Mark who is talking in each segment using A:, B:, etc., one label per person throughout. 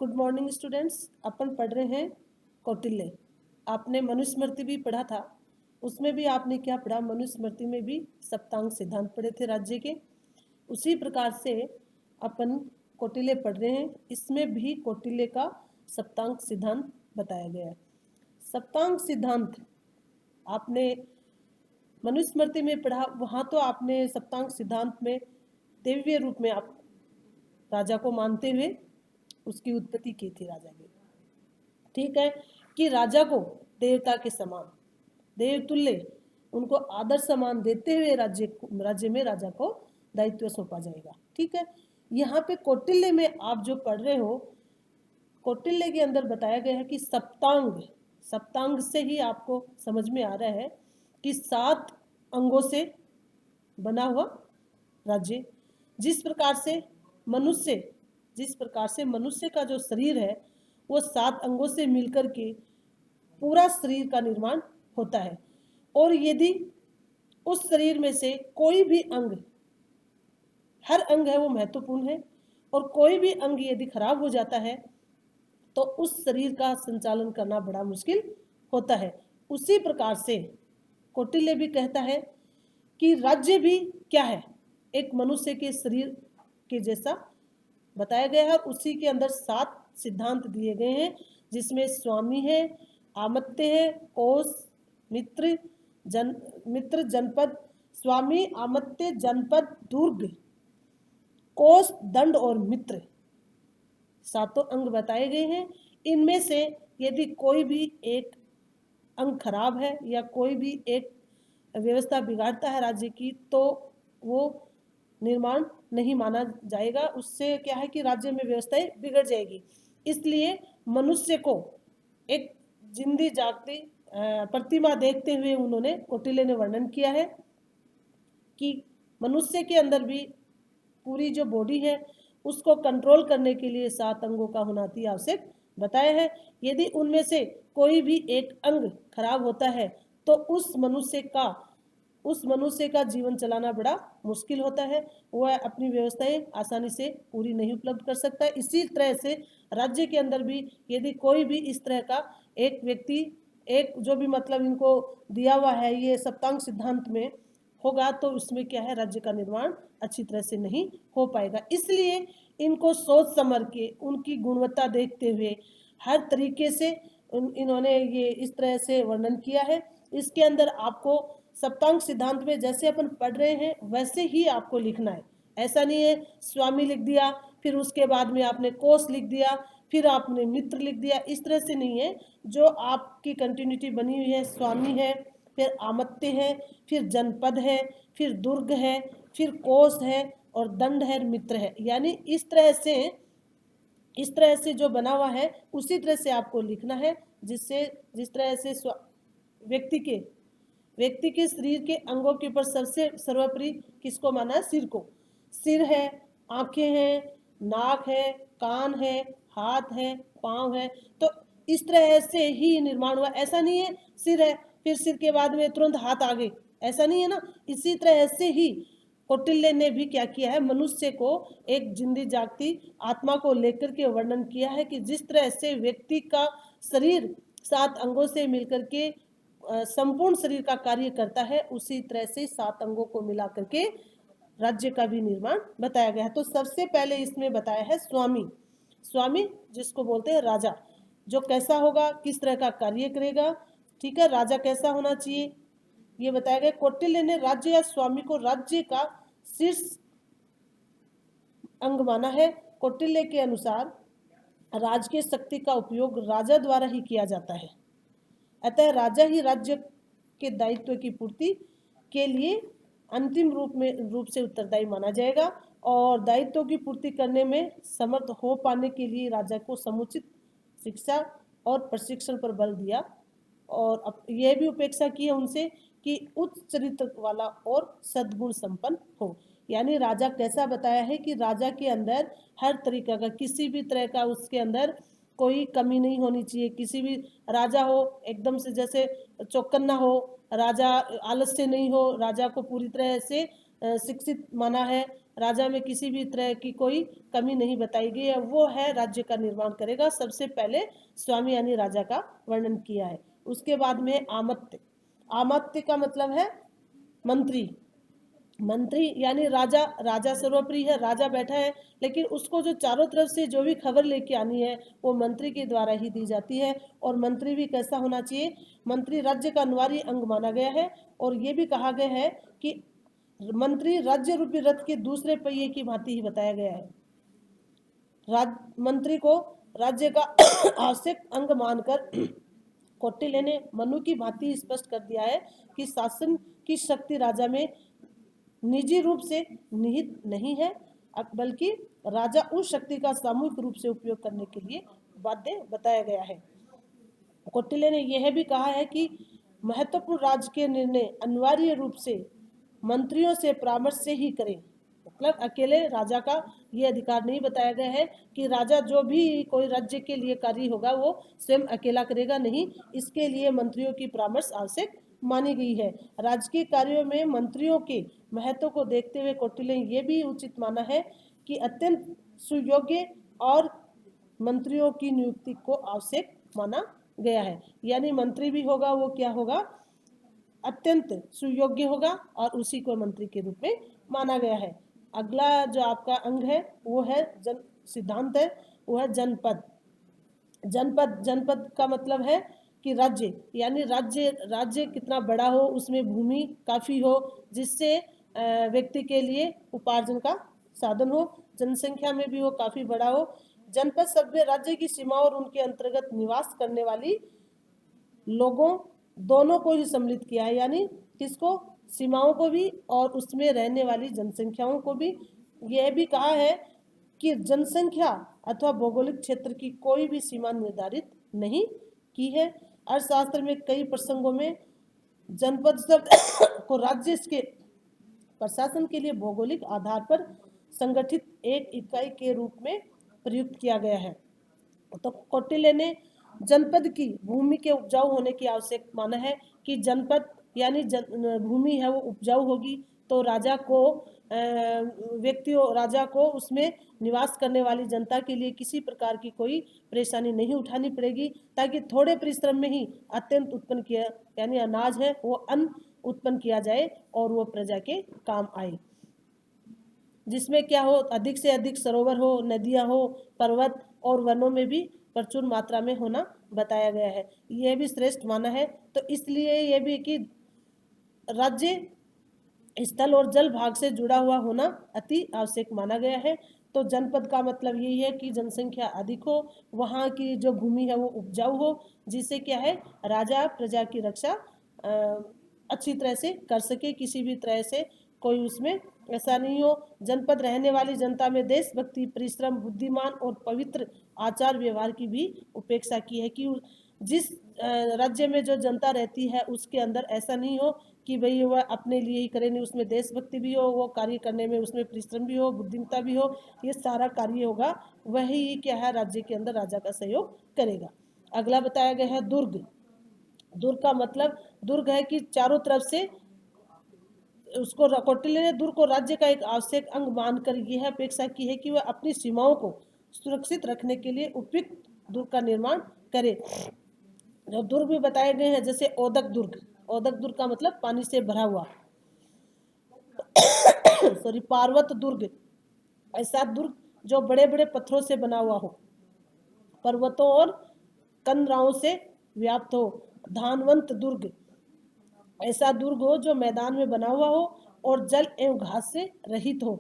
A: Good morning students. अपन पढ़ रहे हैं कौटिल्य। आपने मनुस्मृति भी पढ़ा था, उसमें भी आपने क्या पढ़ा? मनुस्मृति में भी सप्तांग सिद्धांत पढ़े थे राज्य के। उसी प्रकार से अपन कौटिल्य पढ़ रहे हैं, इसमें भी कौटिल्य का सप्तांग सिद्धांत बताया गया है। सप्तांग सिद्धांत आपने मनुस्मृति में पढ़ा, वहाँ तो आपने सप्तांग सिद्धांत में दैवीय रूप में आप राजा को मानते हुए उसकी उत्पत्ति की थी राजा की। ठीक है कि राजा को देवता के समान, देवतुल्य, उनको आदर सम्मान देते हुए राज्य में राजा को दायित्व सौंपा जाएगा। ठीक है, यहाँ पे कौटिल्य में आप जो पढ़ रहे हो, कौटिल्य के अंदर बताया गया है कि सप्तांग से ही आपको समझ में आ रहा है कि 7 अंगों से बना हुआ राज्य। जिस प्रकार से मनुष्य का जो शरीर है वो 7 अंगों से मिलकर के पूरा शरीर का निर्माण होता है, और यदि उस शरीर में से कोई भी अंग, हर अंग है वो महत्वपूर्ण है, और कोई भी अंग यदि खराब हो जाता है तो उस शरीर का संचालन करना बड़ा मुश्किल होता है। उसी प्रकार से कौटिल्य भी कहता है कि राज्य भी क्या है, एक मनुष्य के शरीर के जैसा बताया गया है। उसी के अंदर 7 सिद्धांत दिए गए हैं, जिसमें स्वामी है, आमत्य है, कोश, मित्र, जनपद, स्वामी, आमत्य, जनपद, दुर्ग, कोश, दंड और मित्र, 7 अंग बताए गए हैं। इनमें से यदि कोई भी एक अंग खराब है या कोई भी एक व्यवस्था बिगाड़ता है राज्य की, तो वो निर्माण नहीं माना जाएगा। उससे क्या है कि राज्य में व्यवस्थाएं बिगड़ जाएगी। इसलिए मनुष्य को एक जिंदी जागती प्रतिमा देखते हुए उन्होंने, कौटिल्य ने वर्णन किया है कि मनुष्य के अंदर भी पूरी जो बॉडी है उसको कंट्रोल करने के लिए 7 अंगों का होना अति आवश्यक बताया है। यदि उनमें से कोई भी एक अंग खराब होता है तो उस मनुष्य का जीवन चलाना बड़ा मुश्किल होता है, वह अपनी व्यवस्थाएं आसानी से पूरी नहीं उपलब्ध कर सकता है। इसी तरह से राज्य के अंदर भी यदि कोई भी इस तरह का एक व्यक्ति, एक जो भी मतलब इनको दिया हुआ है ये सप्तांग सिद्धांत में होगा, तो उसमें क्या है, राज्य का निर्माण अच्छी तरह से नहीं हो पाएगा। इसलिए इनको सोच समझ के, उनकी गुणवत्ता देखते हुए हर तरीके से इन्होंने ये इस तरह से वर्णन किया है। इसके अंदर आपको सप्तांग सिद्धांत में जैसे अपन पढ़ रहे हैं वैसे ही आपको लिखना है। ऐसा नहीं है स्वामी लिख दिया फिर उसके बाद में आपने कोश लिख दिया फिर आपने मित्र लिख दिया, इस तरह से नहीं है। जो आपकी कंटिन्यूटी बनी हुई है, स्वामी है, फिर आमत्य है, फिर जनपद है, फिर दुर्ग है, फिर कोश है, और दंड है, मित्र है, यानी इस तरह से जो बना हुआ है उसी तरह से आपको लिखना है। जिस तरह से व्यक्ति के शरीर के अंगों के ऊपर सबसे सर्वोपरि किसको माना है? सिर को। सिर है, आंखें हैं, नाक है, कान है, हाथ है, पांव है, तो इस तरह से ही निर्माण हुआ। ऐसा नहीं है सिर है फिर सिर के बाद में तुरंत हाथ आ गए, ऐसा नहीं है ना। इसी तरह से ही कौटिल्य ने भी क्या किया है, मनुष्य को एक जिंदी जागती आत्मा को लेकर के वर्णन किया है कि जिस तरह से व्यक्ति का शरीर 7 अंगों से मिलकर के संपूर्ण शरीर का कार्य करता है, उसी तरह से 7 अंगों को मिला करके राज्य का भी निर्माण बताया गया है। तो सबसे पहले इसमें बताया है स्वामी जिसको बोलते हैं राजा, जो कैसा होगा, किस तरह का कार्य करेगा। ठीक है, राजा कैसा होना चाहिए ये बताया गया। कौटिल्य ने राज्य या स्वामी को राज्य का शीर्ष अंग माना है। कौटिल्य के अनुसार राजकीय शक्ति का उपयोग राजा द्वारा ही किया जाता है, अतः राजा ही राज्य के दायित्व की पूर्ति के लिए अंतिम रूप से उत्तरदायी माना जाएगा, और दायित्व की पूर्ति करने में समर्थ हो पाने के लिए राजा को समुचित शिक्षा और प्रशिक्षण पर बल दिया, और अब यह भी उपेक्षा की है उनसे कि उच्च चरित्र वाला और सद्गुण संपन्न हो। यानी राजा कैसा बताया है कि राजा के अंदर हर तरीका का, किसी भी तरह का उसके अंदर कोई कमी नहीं होनी चाहिए। किसी भी राजा हो एकदम से जैसे चौकन्ना हो, राजा आलस्य नहीं हो, राजा को पूरी तरह से शिक्षित माना है, राजा में किसी भी तरह की कोई कमी नहीं बताई गई है, वो है राज्य का निर्माण करेगा। सबसे पहले स्वामी यानी राजा का वर्णन किया है। उसके बाद में आमत्य। आमत्य का मतलब है मंत्री। मंत्री यानी राजा, राजा सर्वोपरि है, राजा बैठा है, लेकिन उसको जो चारों तरफ से जो भी खबर लेके आनी है वो मंत्री के द्वारा ही दी जाती है। और मंत्री भी कैसा होना चाहिए? मंत्री राज्य का अनिवार्य अंग माना गया है। और ये भी कहा गया है कि मंत्री राज्य रूपी रथ के दूसरे पहिए की भांति ही बताया गया है। मंत्री को राज्य का आवश्यक अंग मानकर कौटिल्य ने मनु की भांति स्पष्ट कर दिया है कि शासन की शक्ति राजा में निजी रूप से निहित नहीं है, बल्कि राजा उस शक्ति का सामूहिक रूप से उपयोग करने के लिए बाध्य बताया गया है। कौटिल्य ने यह भी कहा है कि महत्वपूर्ण राज्य के निर्णय अनिवार्य रूप से मंत्रियों से परामर्श से ही करें। मतलब अकेले राजा का ये अधिकार नहीं बताया गया है कि राजा जो भी कोई राज्य के लिए कार्य होगा वो स्वयं अकेला करेगा, नहीं, इसके लिए मंत्रियों की परामर्श आवश्यक मानी गई है। राजकीय कार्यों में मंत्रियों के महत्व को देखते हुए कौटिल्य ने यह भी उचित माना है कि अत्यंत सुयोग्य और मंत्रियों की नियुक्ति को आवश्यक माना गया है। यानी मंत्री भी होगा वो क्या होगा? अत्यंत सुयोग्य होगा और उसी को मंत्री के रूप में माना गया है। अगला जो आपका अंग है वो है सिद्धांत है, वो है जनपद। जनपद, जनपद का मतलब है कि राज्य, यानी राज्य कितना बड़ा हो, उसमें भूमि काफ़ी हो, जिससे व्यक्ति के लिए उपार्जन का साधन हो, जनसंख्या में भी वो काफ़ी बड़ा हो। जनपद शब्द में राज्य की सीमा और उनके अंतर्गत निवास करने वाली लोगों दोनों को ही सम्मिलित किया है, यानी किसको? सीमाओं को भी और उसमें रहने वाली जनसंख्याओं को भी। यह भी कहा है कि जनसंख्या अथवा भौगोलिक क्षेत्र की कोई भी सीमा निर्धारित नहीं की है। अर्थशास्त्र में कई प्रसंगों में जनपद शब्द को राज्य के प्रशासन के लिए भौगोलिक आधार पर संगठित एक इकाई के रूप में प्रयुक्त किया गया है। तो कौटिल्य ने जनपद की भूमि के उपजाऊ होने की आवश्यक माना है कि जनपद यानी भूमि है वो उपजाऊ होगी तो राजा को उसमें निवास करने वाली जनता के लिए किसी प्रकार की कोई परेशानी नहीं उठानी पड़ेगी, ताकि थोड़े परिश्रम में ही अत्यंत उत्पन्न किया, यानी अनाज है वो अन्न उत्पन्न किया जाए और वो प्रजा के काम आए। जिसमें क्या हो? अधिक से अधिक सरोवर हो, नदियां हो, पर्वत और वनों में भी प्रचुर मात्रा में होना बताया गया है। यह भी श्रेष्ठ माना है। तो इसलिए यह भी कि राज्य स्थल और जल भाग से जुड़ा हुआ होना अति आवश्यक माना गया है। तो जनपद का मतलब यही है कि जनसंख्या अधिक हो, वहाँ की जो भूमि है वो उपजाऊ हो, जिससे क्या है राजा प्रजा की रक्षा अच्छी तरह से कर सके, किसी भी तरह से कोई उसमें ऐसा नहीं हो। जनपद रहने वाली जनता में देशभक्ति, परिश्रम, बुद्धिमान और पवित्र आचार व्यवहार की भी उपेक्षा की है कि जिस राज्य में जो जनता रहती है उसके अंदर ऐसा नहीं हो कि भाई वह अपने लिए ही करे, नहीं, उसमें देशभक्ति भी हो, वो कार्य करने में उसमें परिश्रम भी हो, बुद्धिमत्ता भी हो, ये सारा कार्य होगा, वही क्या है राज्य के अंदर राजा का सहयोग करेगा। अगला बताया गया है दुर्ग। दुर्ग का मतलब, दुर्ग है कि चारों तरफ से उसको कौटिल्य ने दुर्ग को राज्य का एक आवश्यक अंग मानकर यह अपेक्षा की है कि वह अपनी सीमाओं को सुरक्षित रखने के लिए उपयुक्त दुर्ग का निर्माण करे। जो दुर्ग भी बताए गए हैं, जैसे ओदक दुर्ग। ओदक दुर्ग का मतलब पानी से भरा हुआ सॉरी, पार्वत दुर्ग, ऐसा दुर्ग जो बड़े बड़े पत्थरों से बना हुआ हो, पर्वतों और कंदराओं से व्याप्त हो। धानवंत दुर्ग, ऐसा दुर्ग हो जो मैदान में बना हुआ हो और जल एवं घास से रहित हो।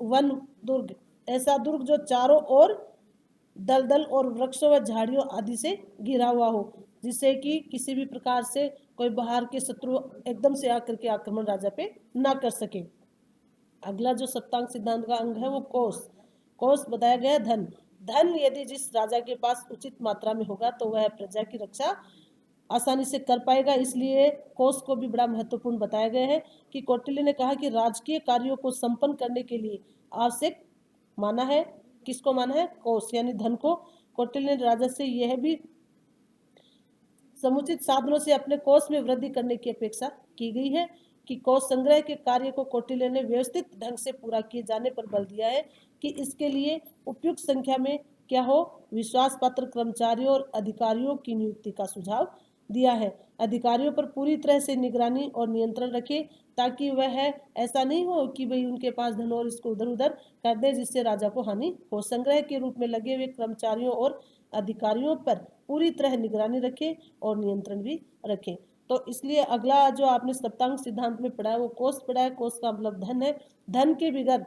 A: वन दुर्ग, ऐसा दुर्ग जो चारों ओर दलदल और वृक्षों व झाड़ियों आदि से घिरा हुआ हो, जिससे कि किसी भी प्रकार से कोई बाहर के शत्रु एकदम से आकर के आक्रमण राजा पे ना कर सके। अगला जो सप्तांग सिद्धांत का अंग है वो कोष। कोष बताया गया धन। धन यदि जिस राजा के पास उचित मात्रा में होगा तो वह प्रजा की रक्षा आसानी से कर पाएगा। इसलिए कोष को भी बड़ा महत्वपूर्ण बताया गया है कि कौटिल्य ने कहा कि राजकीय कार्यों को संपन्न करने के लिए आवश्यक माना है, किसको माना है? कोष यानी धन को। कौटिल्य ने राजा से यह भी समुचित साधनों से अपने कोष में वृद्धि करने की अपेक्षा की गई है। कि कोष संग्रह के कार्य को कौटिल्य ने व्यवस्थित ढंग से पूरा किए जाने पर बल दिया है कि इसके लिए उपयुक्त संख्या में क्या हो, विश्वास पात्र कर्मचारियों और अधिकारियों की नियुक्ति का सुझाव दिया है। अधिकारियों पर पूरी तरह से निगरानी और नियंत्रण रखे ताकि वह ऐसा नहीं हो कि भाई उनके पास धन और इसको उधर उधर कर दे जिससे राजा को हानि हो। संग्रह के रूप में लगे हुए कर्मचारियों और अधिकारियों पर पूरी तरह निगरानी रखे और नियंत्रण भी रखे। तो इसलिए अगला जो आपने सप्तांग सिद्धांत में पढ़ा है वो कोष पढ़ा है। कोष का मतलब धन है। धन के बगैर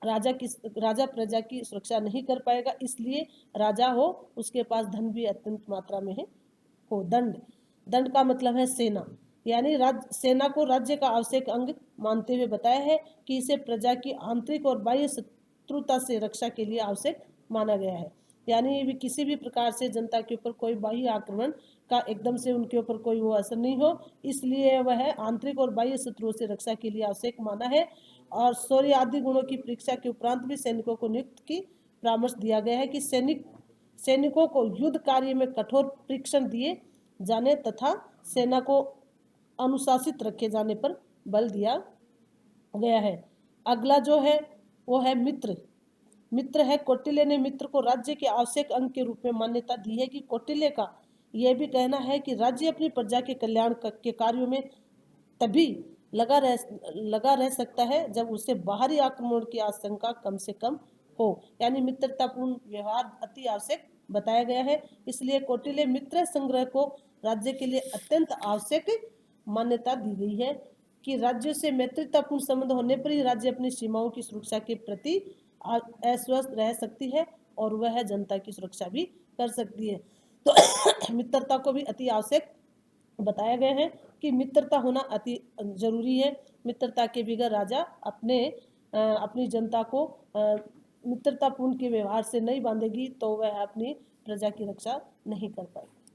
A: राजा प्रजा की सुरक्षा नहीं कर पाएगा, इसलिए राजा हो उसके पास धन भी अत्यंत मात्रा में है हो। दंड का मतलब है सेना, यानी सेना को राज्य का आवश्यक अंग मानते हुए बताया है कि इसे प्रजा की आंतरिक और बाह्य शत्रुता से रक्षा के लिए आवश्यक माना गया है। यानी भी किसी भी प्रकार से जनता के ऊपर कोई बाह्य आक्रमण का एकदम से उनके ऊपर कोई वो असर नहीं हो, इसलिए वह आंतरिक और बाह्य शत्रुओं से रक्षा के लिए आवश्यक माना है। और शौर्य आदि गुणों की परीक्षा के उपरांत भी सैनिकों को नियुक्त की परामर्श दिया गया है कि सैनिकों को युद्ध कार्य में कठोर परीक्षण दिए जाने तथा सेना को अनुशासित रखे जाने पर बल दिया गया है। अगला जो है वो है मित्र है। कौटिल्य ने मित्र को राज्य के आवश्यक अंग के रूप में मान्यता दी है कि कौटिल्य का यह भी कहना है कि राज्य अपनी प्रजा के कल्याण के कार्यों में तभी लगा रह सकता है जब उसे बाहरी आक्रमण की आशंका कम से कम हो। यानी मित्रतापूर्ण व्यवहार अति आवश्यक बताया गया है। इसलिए कौटिल्य मित्र संग्रह को राज्य के लिए अत्यंत आवश्यक मान्यता दी गई है कि राज्य से मैत्रीतापूर्ण संबंध होने पर ही राज्य अपनी सीमाओं की सुरक्षा के प्रति अस्वस्थ रह सकती है और वह जनता की सुरक्षा भी कर सकती है। तो मित्रता को भी अति आवश्यक बताया गया है कि मित्रता होना अति जरूरी है। मित्रता के बगैर राजा अपनी जनता को मित्रतापूर्ण के व्यवहार से नहीं बांधेगी तो वह अपनी प्रजा की रक्षा नहीं कर पाएगी।